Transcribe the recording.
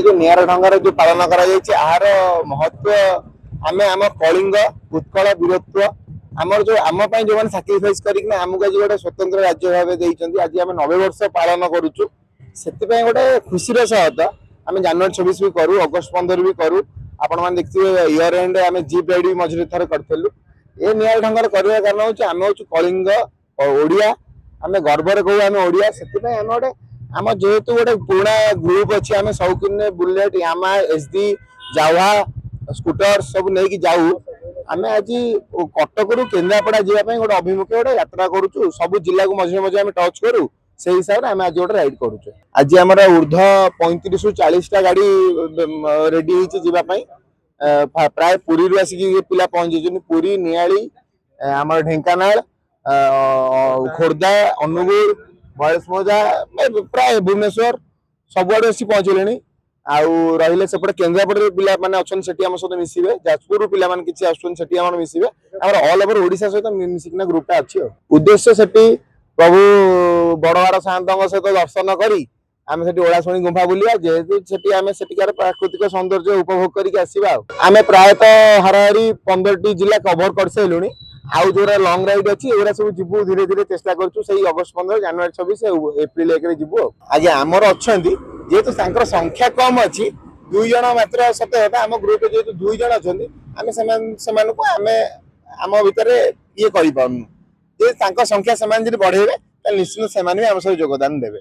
जो नियर ढंगर जो पालन कर महत्व आम आम कलिंग उत्कल वीरत्व आमर जो आम जो मैंने साक्रिफाइस करके आमको आज गोटे स्वतंत्र राज्य भाव देती आज आम 90 वर्ष पालन करुचु से गोटे खुशी सहित आम जनवरी 26 भी करूँ अगस्ट 15 भी करूँ आपण मैंने देखिए इयर एंड आम जीप राइड भी मझे थर करूँ ये नियर ढंगर करने कारण हूँ आम हूँ कलिंग ओडिया आम गर्वर कहू आम ओडिया से आम गोटे आम जेहेतु गोटे पुराणा ग्रुप अच्छी आम शौकीन बुलेट यामा एसडी जावा स्कूटर सब नहीं जाऊ आम आज कटक रु केन्द्रापड़ा जावाई गोटे अभिमुखे गोटे यात्रा करुचु सब जिला को मझे मझे आम टच करूँ से हिसाब से आम आज गोटे राइड करुचु आज आम ऊर्ध 35 ରୁ 40 टा गाड़ी रेडी होपाई प्राय पुरी रू आसिक पिला पहुंची पुरी नियाली आम ढेंकानाल खोर्धा अनुगुल बयासमजा प्राय भुवनेश्वर सबुआड़े आसी पहुंचले आउ रहिले सेपटे केन्द्रापड़ा पिला माने अछन सेठी हम सहित मिसिबे जाजपुर पिला माने किछि आछन सेठी हम मिसिबे हमर ऑल ओवर ओडिसा सहित मिसिकना ग्रुपटा अछि उद्देश्य सेठी प्रभु बड़वाड़ शांतଙ୍କ सहित दर्शन करी आम सेठी ओळाशुणी गुंफा बुलिया जेहेतु सेठी आम सेठिकार प्राकृतिक सौंदर्य उपभोग करके आसीबा आमे प्रायतः हाराहारी 15टी जिला कवर कर सैलुनी आउ जो लंग राइड अच्छी एगुरा सब जीवु धीरे धीरे चेष्टा करूँ अगस्ट 15 जनवरी 26 एप्रिल 1 जीवु आज आमर अच्छा जेहेतु संख्या कम अच्छी 2 जन मात्र सत्य होता आम ग्रुप जेहेतु 2 जन अच्छा आम आम भितर ये कर संख्या बढ़ेबे निश्चित से आम सब योगदान देवे।